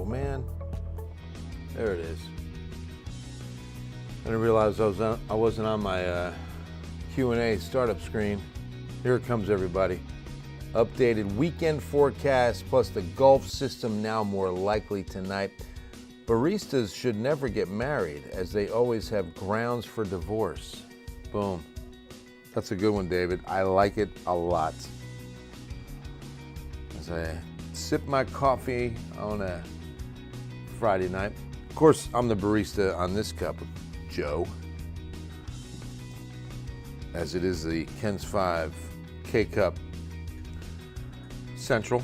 man. There it is. I didn't realize I wasn't on my Q&A startup screen. Here it comes, everybody. Updated weekend forecast plus the Gulf system now more likely tonight. Baristas should never get married as they always have grounds for divorce. Boom. That's a good one, David. I like it a lot. As I sip my coffee on a Friday night. Of course, I'm the barista on this cup of Joe, as it is the Ken's 5 K-Cup Central.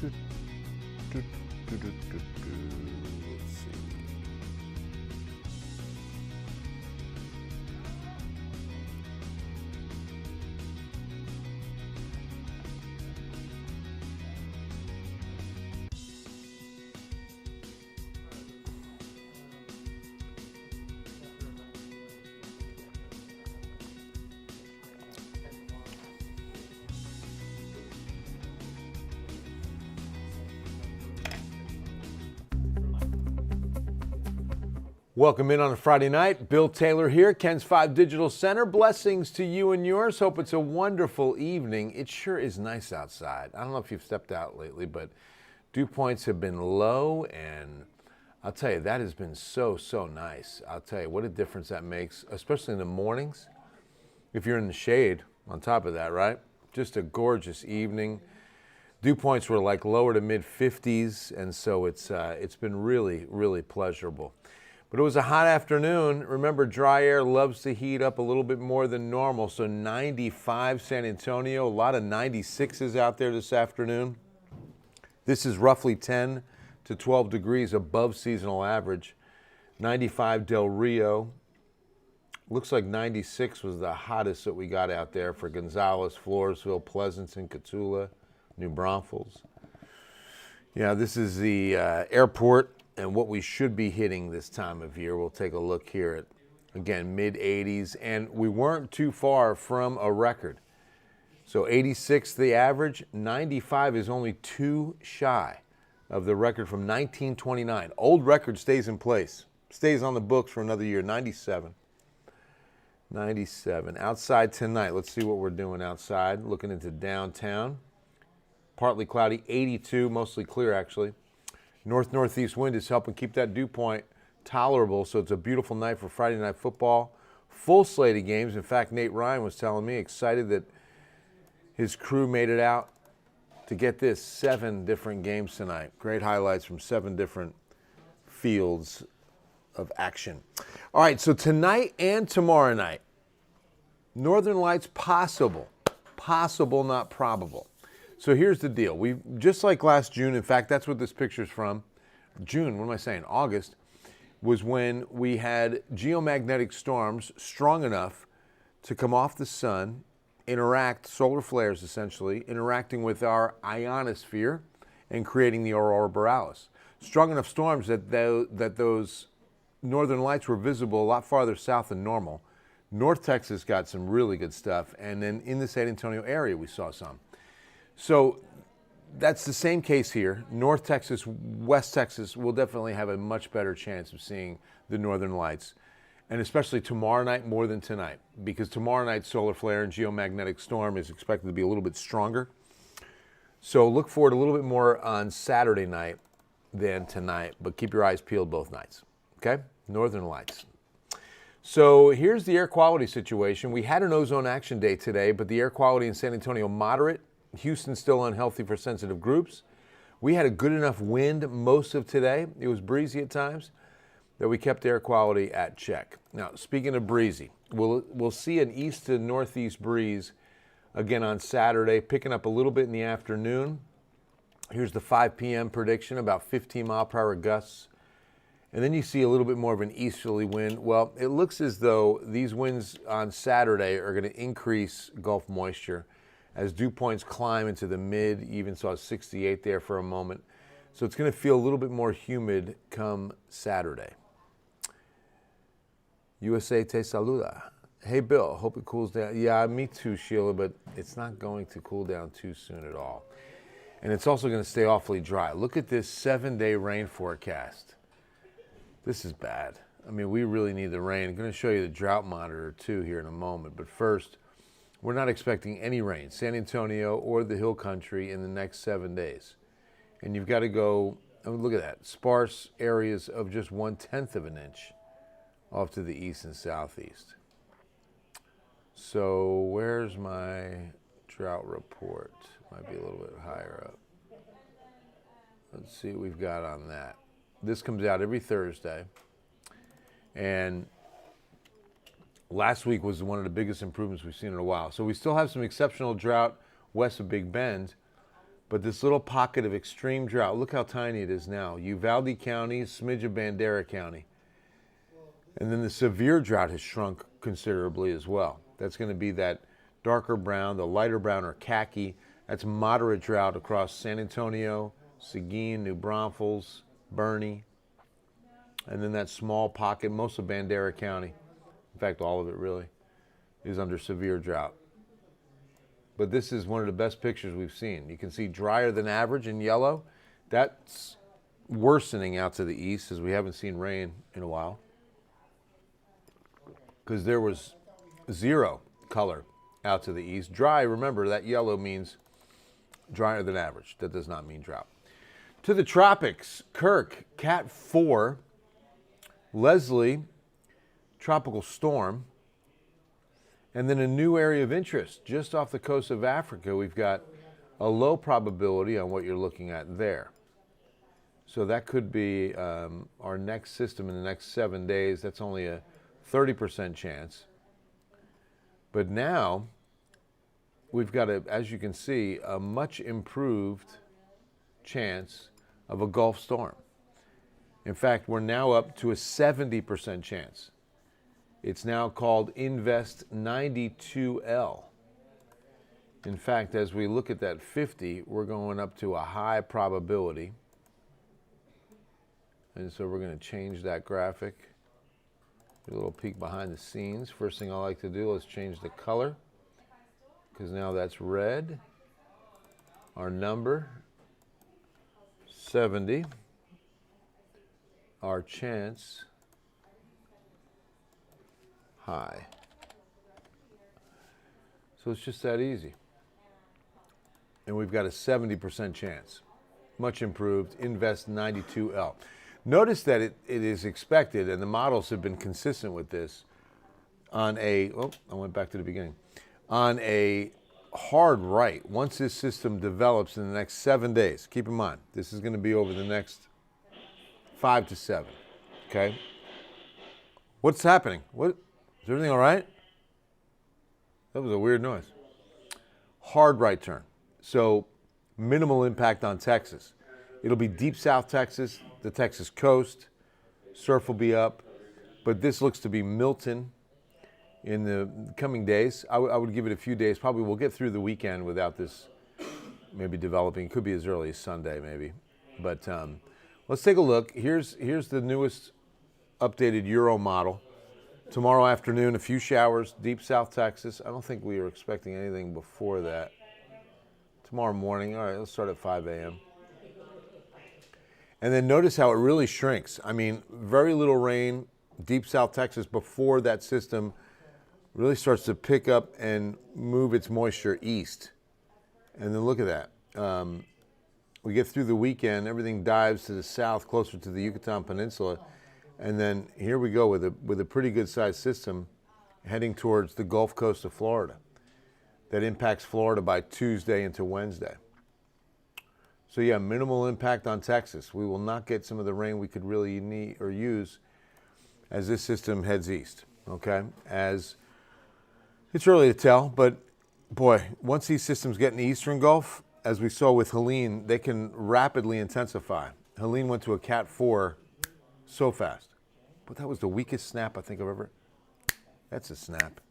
Let's see. Welcome in on a Friday night. Bill Taylor here, Ken's 5 Digital Center. Blessings to you and yours. Hope it's a wonderful evening. It sure is nice outside. I don't know if you've stepped out lately, but dew points have been low, and I'll tell you, that has been so nice. I'll tell you what a difference that makes, especially in the mornings. If you're in the shade on top of that, right? Just a gorgeous evening. Dew points were like lower to mid 50s, and so it's been really pleasurable. But it was a hot afternoon. Remember, dry air loves to heat up a little bit more than normal. So 95 San Antonio, a lot of 96s out there this afternoon. This is roughly 10 to 12 degrees above seasonal average. 95 Del Rio. Looks like 96 was the hottest that we got out there for Gonzales, Floresville, Pleasanton, Cotulla, New Braunfels. Yeah, this is the airport. And what we should be hitting this time of year, we'll take a look here at, again, mid-80s. And we weren't too far from a record. So 86 the average, 95 is only 2 shy of the record from 1929. Old record stays in place, stays on the books for another year, 97. 97. Outside tonight, let's see what we're doing outside. Looking into downtown. Partly cloudy, 82, mostly clear actually. North-northeast wind is helping keep that dew point tolerable, so it's a beautiful night for Friday night football. Full slate of games. In fact, Nate Ryan was telling me, excited that his crew made it out to get this 7 different games tonight. Great highlights from 7 different fields of action. All right, so tonight and tomorrow night, Northern Lights possible. Possible, not probable. So here's the deal. We just like last June, in fact, that's what this picture's from. June, what am I saying? August was when we had geomagnetic storms strong enough to come off the sun, interact, solar flares essentially, interacting with our ionosphere and creating the aurora borealis. Strong enough storms that those northern lights were visible a lot farther south than normal. North Texas got some really good stuff, and then in the San Antonio area we saw some. So that's the same case here. North Texas, West Texas will definitely have a much better chance of seeing the northern lights, and especially tomorrow night more than tonight, because tomorrow night's solar flare and geomagnetic storm is expected to be a little bit stronger. So look forward a little bit more on Saturday night than tonight, but keep your eyes peeled both nights, okay? Northern lights. So here's the air quality situation. We had an ozone action day today, but the air quality in San Antonio moderate. Houston still unhealthy for sensitive groups. We had a good enough wind most of today. It was breezy at times that we kept air quality at check. Now, speaking of breezy, we'll see an east to northeast breeze again on Saturday, picking up a little bit in the afternoon. Here's the 5 p.m. prediction, about 15 mile per hour gusts. And then you see a little bit more of an easterly wind. Well, it looks as though these winds on Saturday are going to increase Gulf moisture as dew points climb into the mid. You even saw 68 there for a moment. So it's going to feel a little bit more humid come Saturday. USA te saluda. Hey, Bill, hope it cools down. Yeah, me too, Sheila, but it's not going to cool down too soon at all. And it's also going to stay awfully dry. Look at this 7-day rain forecast. This is bad. I mean, we really need the rain. I'm going to show you the drought monitor, too, here in a moment. But first, we're not expecting any rain, San Antonio or the Hill Country, in the next 7 days. And you've got to go, I mean, look at that, sparse areas of just 1/10 of an inch off to the east and southeast. So where's my drought report? Might be a little bit higher up. Let's see what we've got on that. This comes out every Thursday. And last week was one of the biggest improvements we've seen in a while. So we still have some exceptional drought west of Big Bend, but this little pocket of extreme drought, look how tiny it is now. Uvalde County, smidge of Bandera County. And then the severe drought has shrunk considerably as well. That's going to be that darker brown, the lighter brown or khaki. That's moderate drought across San Antonio, Seguin, New Braunfels, Bernie. And then that small pocket, most of Bandera County, in fact, all of it really, is under severe drought. But this is one of the best pictures we've seen. You can see drier than average in yellow. That's worsening out to the east, as we haven't seen rain in a while, because there was zero color out to the east. Dry, remember, that yellow means drier than average. That does not mean drought. To the tropics, Kirk, Cat 4, Leslie, tropical storm, and then a new area of interest just off the coast of Africa. We've got a low probability on what you're looking at there. So that could be our next system in the next 7 days. That's only a 30% chance. But now we've got, as you can see, a much improved chance of a Gulf storm. In fact, we're now up to a 70% chance. It's now called Invest 92L. In fact, as we look at that 50, we're going up to a high probability. And so we're going to change that graphic. A little peek behind the scenes. First thing I like to do, let's change the color, because now that's red. Our number, 70. Our chance, high. So it's just that easy. And we've got a 70% chance. Much improved, Invest 92L. Notice that it is expected, and the models have been consistent with this, on a, I went back to the beginning, on a hard right, once this system develops in the next 7 days. Keep in mind, this is going to be over the next 5 to 7, okay? What's happening? Is everything all right? That was a weird noise. Hard right turn. So minimal impact on Texas. It'll be deep South Texas, the Texas coast. Surf will be up. But this looks to be Milton in the coming days. I would give it a few days. Probably we'll get through the weekend without this maybe developing. Could be as early as Sunday maybe. But let's take a look. Here's the newest updated Euro model. Tomorrow afternoon, a few showers, deep South Texas. I don't think we were expecting anything before that. Tomorrow morning, all right, let's start at 5 a.m. And then notice how it really shrinks. I mean, very little rain, deep South Texas, before that system really starts to pick up and move its moisture east. And then look at that. We get through the weekend, everything dives to the south, closer to the Yucatan Peninsula. And then here we go with a pretty good sized system heading towards the Gulf Coast of Florida. That impacts Florida by Tuesday into Wednesday. So yeah, minimal impact on Texas. We will not get some of the rain we could really need or use as this system heads east, okay? As it's early to tell, but boy, once these systems get in the eastern Gulf, as we saw with Helene, they can rapidly intensify. Helene went to a Cat 4 so fast. But that was the weakest snap I think I've ever. That's a snap.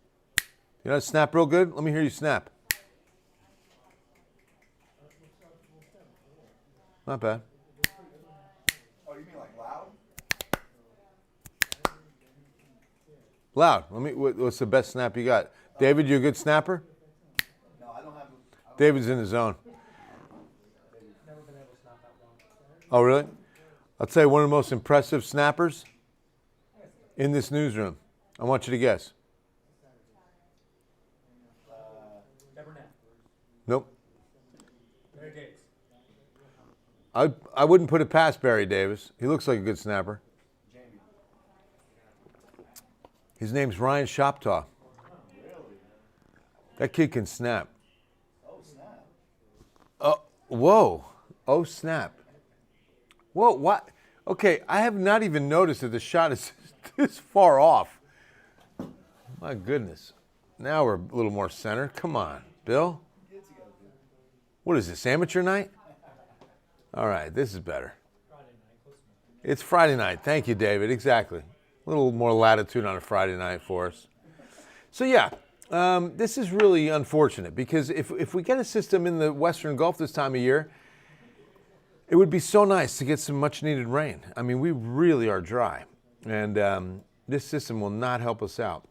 You know how to snap real good? Let me hear you snap. Not bad. Oh, you mean like loud? Loud. What's the best snap you got? David, you a good snapper? No, I don't have. David's in the zone. Never been able to snap that one. Oh, really? I'll tell you one of the most impressive snappers in this newsroom. I want you to guess. Nope. Barry Davis. I wouldn't put it past Barry Davis. He looks like a good snapper. His name's Ryan Shoptaw. That kid can snap. Oh, snap. Oh, whoa. Oh, snap. Whoa, what? Okay, I have not even noticed that the shot is this far off. My goodness. Now we're a little more center. Come on, Bill. What is this, amateur night? All right, this is better. It's Friday night. Thank you, David. Exactly. A little more latitude on a Friday night for us. So, yeah, this is really unfortunate because if we get a system in the Western Gulf this time of year, it would be so nice to get some much-needed rain. I mean, we really are dry, and this system will not help us out.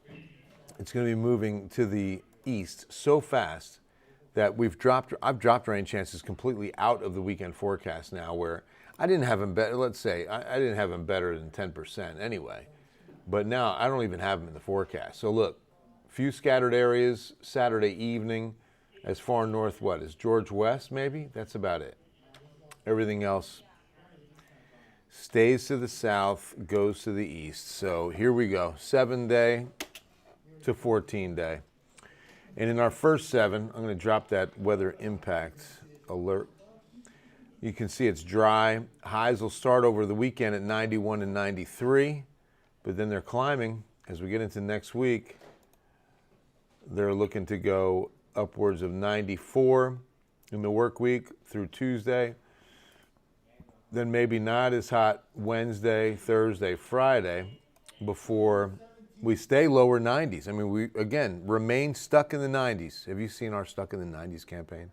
It's going to be moving to the east so fast that I've dropped rain chances completely out of the weekend forecast now, where I didn't have them better. Let's say I didn't have them better than 10% anyway, but now I don't even have them in the forecast. So look, few scattered areas Saturday evening, as far north as George West maybe. That's about it. Everything else stays to the south, goes to the east. So here we go, 7-day to 14-day. And in our first 7, I'm going to drop that weather impact alert. You can see it's dry. Highs will start over the weekend at 91 and 93, but then they're climbing. As we get into next week, they're looking to go upwards of 94 in the work week through Tuesday. Then maybe not as hot Wednesday, Thursday, Friday, before we stay lower 90s. I mean, we, again, remain stuck in the 90s. Have you seen our Stuck in the 90s campaign?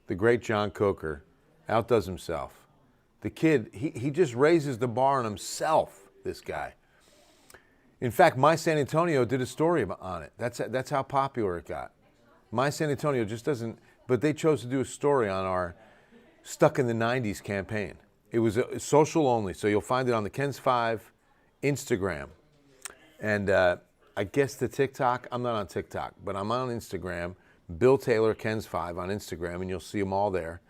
The great John Coker outdoes himself. The kid, he just raises the bar on himself, this guy. In fact, My San Antonio did a story on it. That's how popular it got. My San Antonio just doesn't, but they chose to do a story on our Stuck in the 90s campaign. It was social only, so you'll find it on the Ken's 5 Instagram. And I guess the TikTok, I'm not on TikTok, but I'm on Instagram. Bill Taylor, Ken's 5 on Instagram, and you'll see them all there.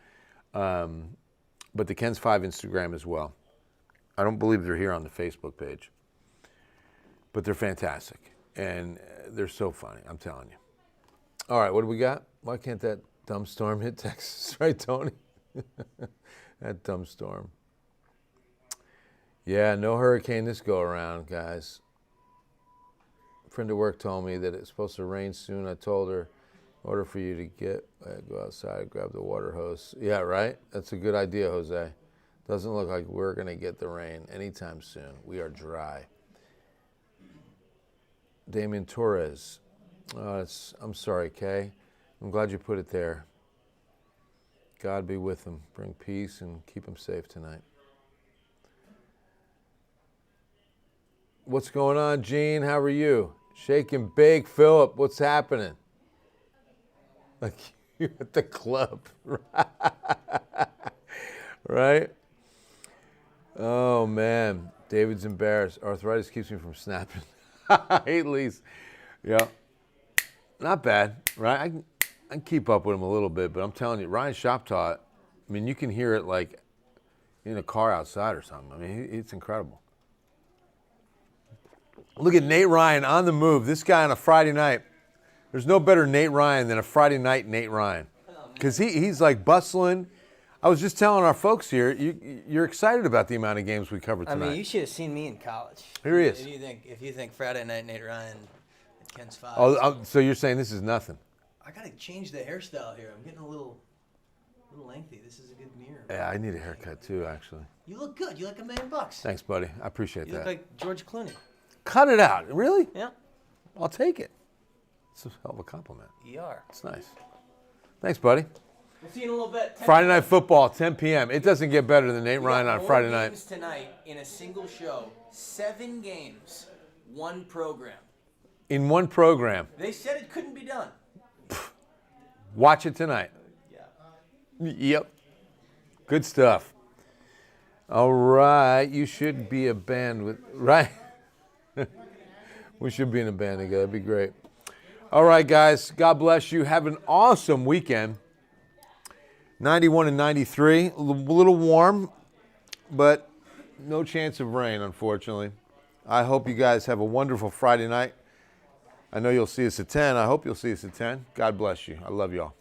But the Ken's 5 Instagram as well. I don't believe they're here on the Facebook page. But they're fantastic, and they're so funny, I'm telling you. All right, what do we got? Why can't that dumb storm hit Texas, right, Tony? That dumb storm. Yeah, no hurricane this go around, guys. A friend at work told me that it's supposed to rain soon. I told her, in order for you to go outside, grab the water hose. Yeah, right? That's a good idea, Jose. Doesn't look like we're going to get the rain anytime soon. We are dry. Damian Torres. I'm sorry, Kay. I'm glad you put it there. God be with him. Bring peace and keep him safe tonight. What's going on, Gene? How are you? Shake and bake, Philip. What's happening? Like you at the club, right? Oh man, David's embarrassed. Arthritis keeps me from snapping. I hate Lee's. Yeah, not bad, right? I can keep up with him a little bit, but I'm telling you, Ryan Shoptaw, I mean, you can hear it like in a car outside or something. I mean, it's incredible. Look at Nate Ryan on the move. This guy on a Friday night. There's no better Nate Ryan than a Friday night Nate Ryan. Because he's like bustling. I was just telling our folks here, you're excited about the amount of games we covered tonight. I mean, you should have seen me in college. Here he is. If you think Friday night Nate Ryan at Ken's 5. Oh, so you're saying this is nothing? I got to change the hairstyle here. I'm getting a little lengthy. This is a good mirror. Yeah, I need a haircut too, actually. You look good. You look $1 million. Thanks, buddy. I appreciate that. You look like George Clooney. Cut it out. Really? Yeah. I'll take it. It's a hell of a compliment. You are. It's nice. Thanks, buddy. We'll see you in a little bit. Friday Night Football, 10 p.m. It doesn't get better than Nate Ryan on Friday night. Games tonight in a single show. 7 games. one program. In one program. They said it couldn't be done. Watch it tonight. Yeah. Yep. Good stuff. All right. You should be a band with, right? We should be in a band together. That'd be great. All right, guys. God bless you. Have an awesome weekend. 91 and 93. A little warm, but no chance of rain, unfortunately. I hope you guys have a wonderful Friday night. I know you'll see us at 10. I hope you'll see us at 10. God bless you. I love you all.